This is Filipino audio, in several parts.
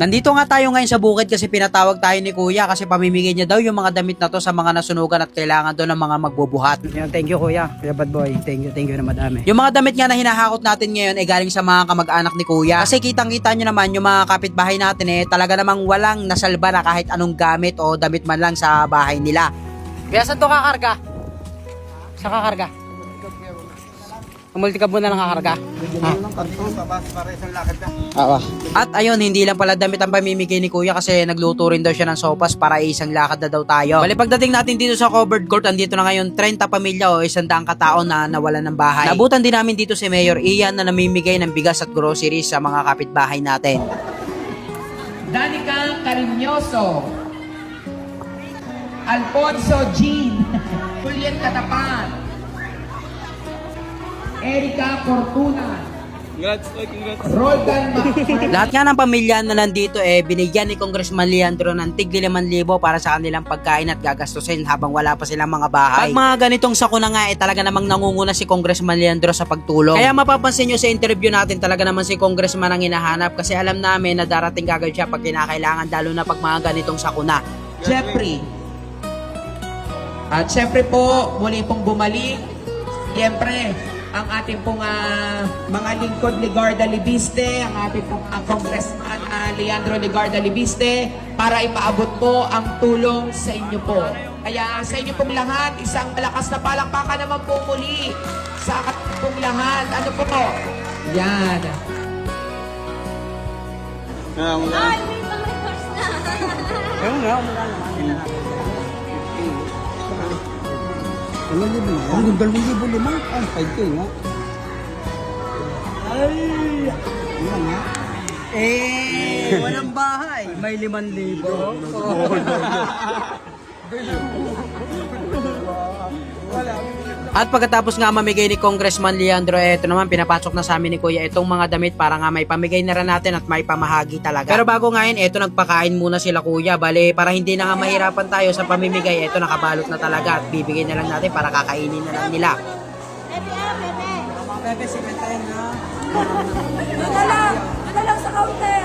Nandito nga tayo ngayon sa bukid kasi pinatawag tayo ni Kuya kasi pamimigay niya daw yung mga damit na to sa mga nasunugan at kailangan daw ng mga magbubuhat. Thank you Kuya Bad Boy. Thank you na madami. Yung mga damit nga na hinahakot natin ngayon ay galing sa mga kamag-anak ni Kuya. Kasi kitang-kita nyo naman yung mga kapitbahay natin talaga namang walang nasalba na kahit anong gamit o damit man lang sa bahay nila. Kaya saan to kakarga? Sa kakarga? Multicab mo na lang kakarga. At ayun, hindi lang pala damit ang pamimigay ni Kuya kasi nagluto rin daw siya ng sopas para isang lakad na daw tayo. Bali pagdating natin dito sa covered court, andito na ngayon 30 pamilya o 100 katao na nawalan ng bahay. Nabutan din namin dito si Mayor Ian na namimigay ng bigas at groceries sa mga kapitbahay natin. Danica Cariñoso, Alfonso Jean, Juliet Catapan, Erika Fortuna, Roldan Lahat nga ng pamilya na nandito binigyan ni Congressman Leandro ng tig 5,000 para sa kanilang pagkain at gagastusin habang wala pa silang mga bahay. Pag mga ganitong sakuna nga talaga namang nangunguna si Congressman Leandro sa pagtulong. Kaya mapapansin nyo sa interview natin talaga naman si Congressman ang hinahanap kasi alam namin na darating agad siya pag kinakailangan lalo na pag mga ganitong sakuna. Jeffrey. At syempre po, muli pong bumalik. Siyempre, ang ating pong mga lingkod Ligarda Libiste, ang ating pong Congressman Leandro Ligarda Libiste, para ipaabot po ang tulong sa inyo po. Kaya sa inyo pong lahat, isang malakas na palakpakan naman po muli sa ating pong lahat. Ano po po? Yan. Ay, may mga course na. Ayun nga, umula naman. Ang libo na. Ang 2,000 lima. Ay, 5K nga. Ay! Yan nga. Walang bahay. May 5,000. At pagkatapos nga mamigay ni Congressman Leandro, eto naman pinapasok na sa amin ni Kuya itong mga damit para nga may pamigay na rin natin at may pamahagi talaga. Pero bago nga yun, eto nagpakain muna sila Kuya. Bale, para hindi na nga mahirapan tayo sa pamimigay, eto nakabalot na talaga at bibigay na lang natin para kakainin na lang nila. Bebe, simentayan na. Ano lang sa counter.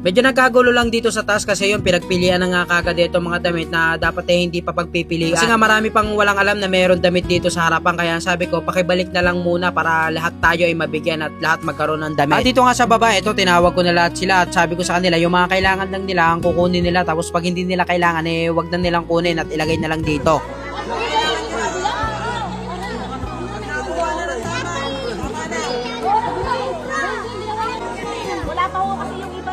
Medyo nagkagulo lang dito sa taas kasi yung pinagpilian na nga kagad dito mga damit na dapat hindi pa pagpipilian. Kasi nga marami pang walang alam na meron damit dito sa harapan kaya sabi ko pakibalik na lang muna para lahat tayo ay mabigyan at lahat magkaroon ng damit. At dito nga sa baba, ito tinawag ko na lahat sila at sabi ko sa kanila yung mga kailangan lang nila ang kukunin nila tapos pag hindi nila kailangan wag na nilang kunin at ilagay na lang dito. Wala pa ho kasi yung iba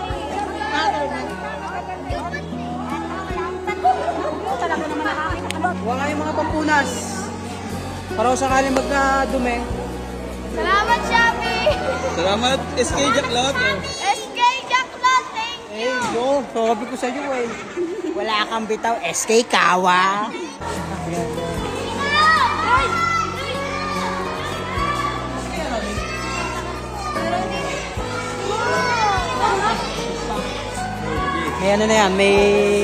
Talaga naman nakakita. Wala yung mga pampunas. Para kung sakaling magka-dumi. Salamat, Shopee! Salamat SK Jacklot. SK Jacklot, thank you! Yo, sabi ko sa iyo wala kang bitaw, SK Kawa. Ay! May ano na yan, may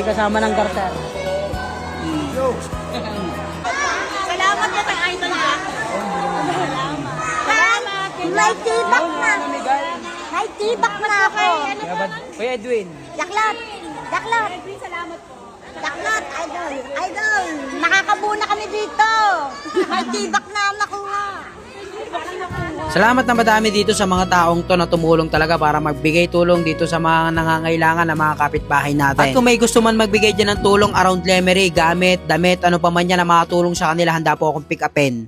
kasama ng garter. Salamat na sa idol niya. Salamat. May tibak na. May tibak na ako. Kuya Edwin. Daklat. Daklat. Salamat po. Daklat, idol. Idol. Nakakabuna kami dito. May tibak na ang nakuha. Salamat na madami dito sa mga taong to na tumulong talaga para magbigay tulong dito sa mga nangangailangan ng mga kapitbahay natin. At kung may gusto man magbigay dyan ng tulong around Lemery, gamit, damit, ano pa man yan na makatulong sa kanila, handa po akong pick upin.